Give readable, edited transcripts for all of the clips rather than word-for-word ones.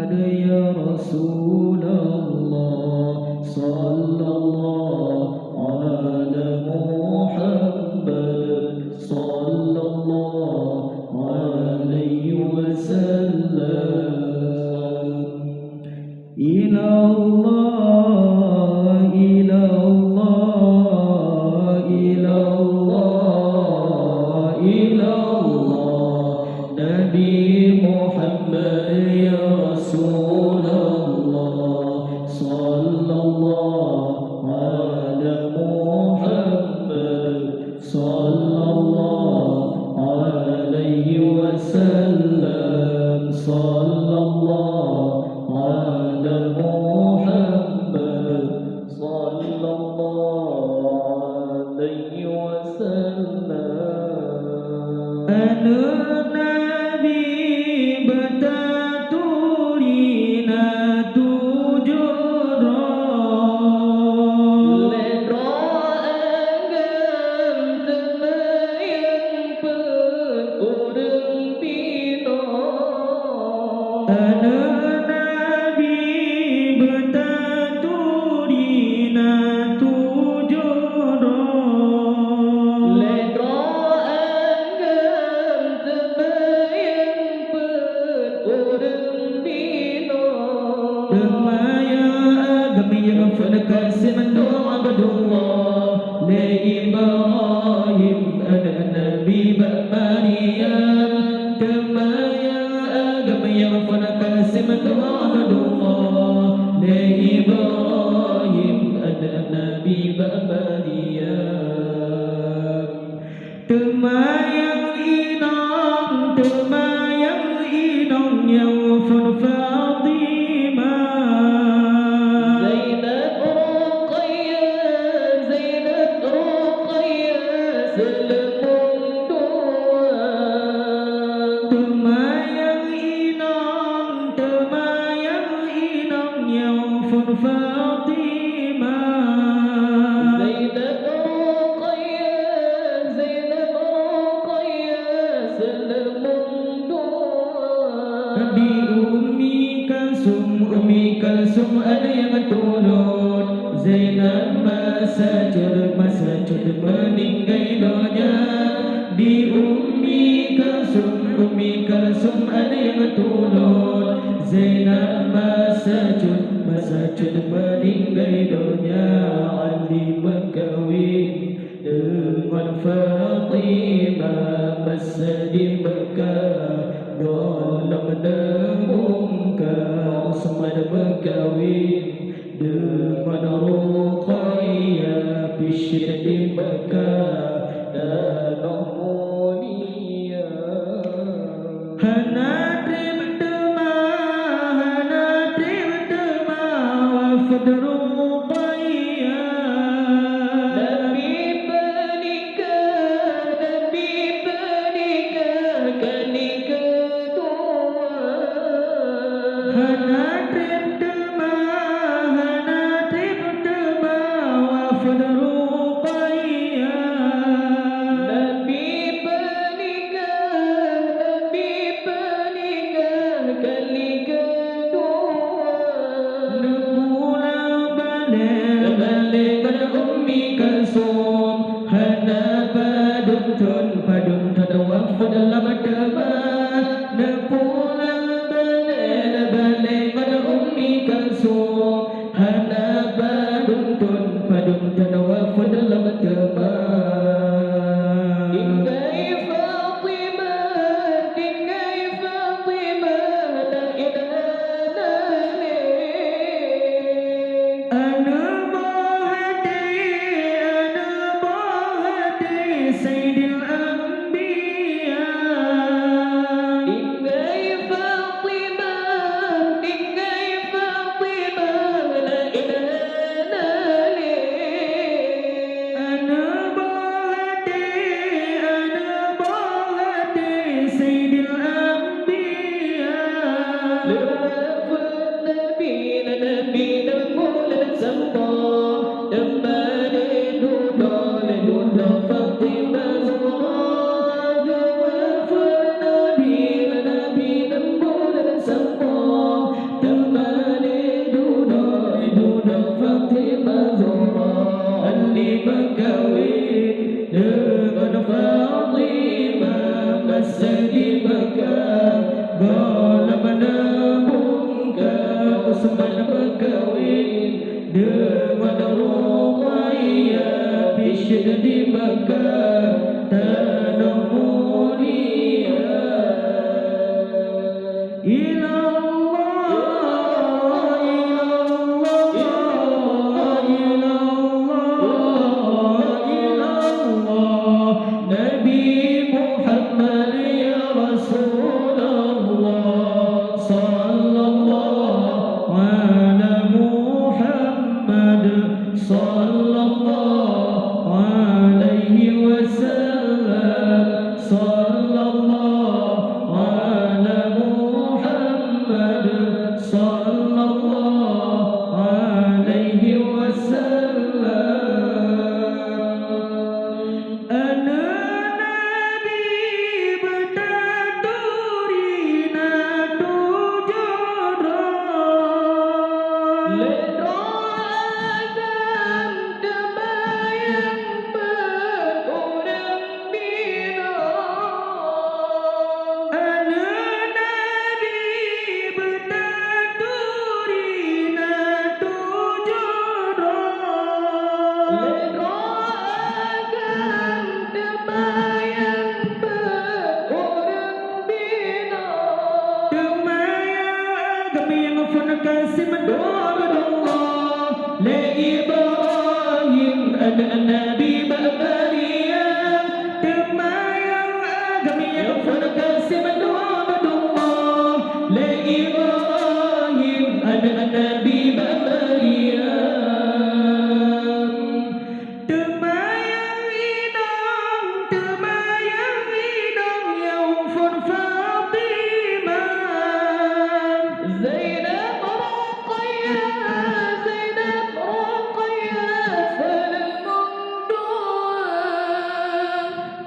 Muhammad ya Rasulullah, sallallahu ala Muhammad sallallahu alaihi wasallam. Ilallah, ilallah, ilallah, ilallah, Nabi Muhammad ya Rasulullah, sallallahu ala Muhammad sallallahu alaihi wasallam, sallallahu ala Muhammad sallallahu alaihi wasallam. Anu Nabi betaturina tujura ledro anggam temayang urang pino. Anu Nabi betaturina tujura ledro anggam temayang urang pino. Demaya agam yang fadakasi mendoa abdullah la Ibrahim ada Nabi Maryam. Demaya agam yang fadakasi mendoa abdullah la Ibrahim ada Nabi Maryam. Temayang inang yang fun Fatimah Zainab Ruqayyah selemun dua. Temayang inang yang fun Fatimah Zainab Ruqayyah selemun dua. Di Ummi Kalsum ada yang turun Zainab masa jud meninggal dunia. Di Ummi Kalsum ada yang turun Zainab masa jud meninggal dunia. Ali berkahwin dengan Fatimah masa di Mekah dalam dengungkan Usman berkahwin dengan Ruqayyah Bishir di Mekah dan Mulia. Hanadri bertema wafd Ruqayyah. Nabi bernikah kali kedua. Hanadri bertema wafd Ruqayyah. Nabi bernikah kali kedua. Nubulah balik pada Ummi Kalsum. Hana padun wafd dalam debat. Nubulah balik pada Ummi Kalsum. Hana padun wafd dalam debat. Tinggai Fatimah la ilaha Ana Bahati Sayyidil berkahwin dengan Fatimah masa di Mekah. Bola menembung ke Utsman berkahwin dengan Ruqayyah bisyad di Mekah tanah mulia. Ilallah, ilallah, ilallah, ilallah, Nabi Muhammad ya Rasulullah, sallallahu ala Muhammad, sallallahu alaihi wasallam, sallallahu ala Muhammad, sallallahu alaihi wasallam. Ana Nabi bertaturina tujara ledrogan demayang berkurang bina. Ana Nabi bertaturina tujara ledrogan demayang berkurang bina. Demayang kami yang kasih Allah la Ibrahim ana Nabi Maryam. Demayang kami yang kasih Allah la Ibrahim ana Nabi Maryam. Demayang idang yang Fatimah Zainab Ruqayyah Salmun Dua.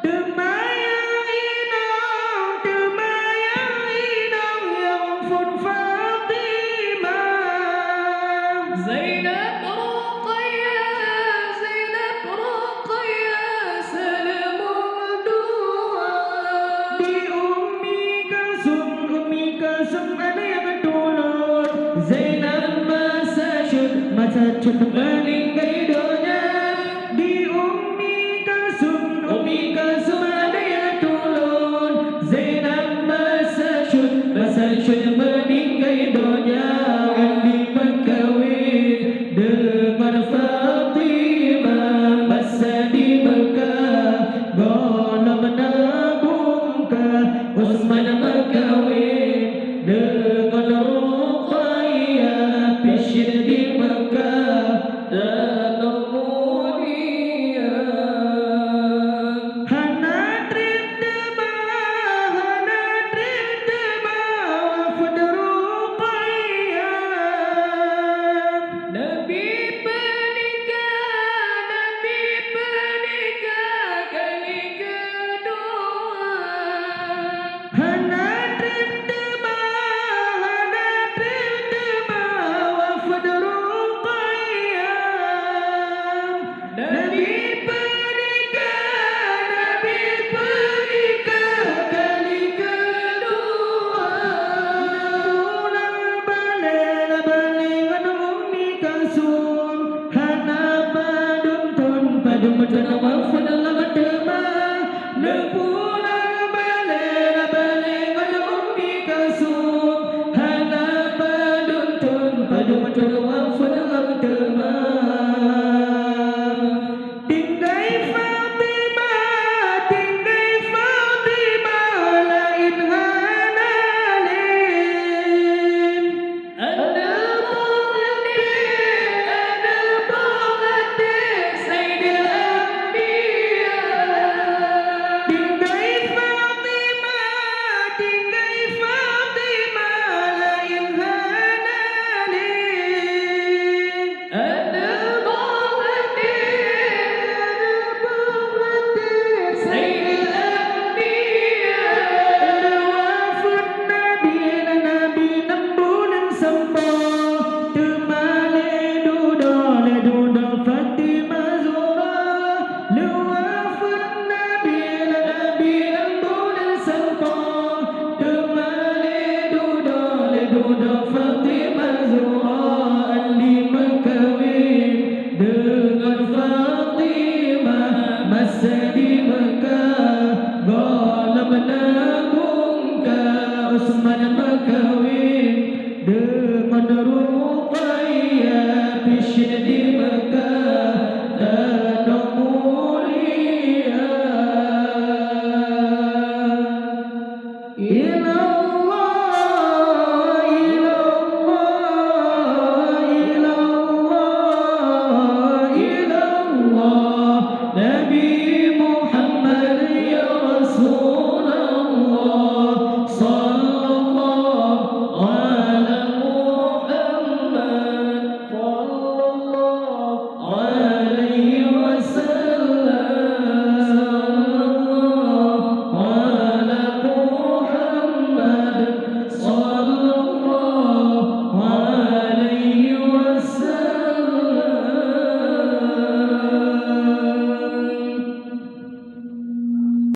Demayang idang yang Fatimah Zainab Ruqayyah Salmun Dua. Di Ummi Kalsum ada yang turun Zainab masa syud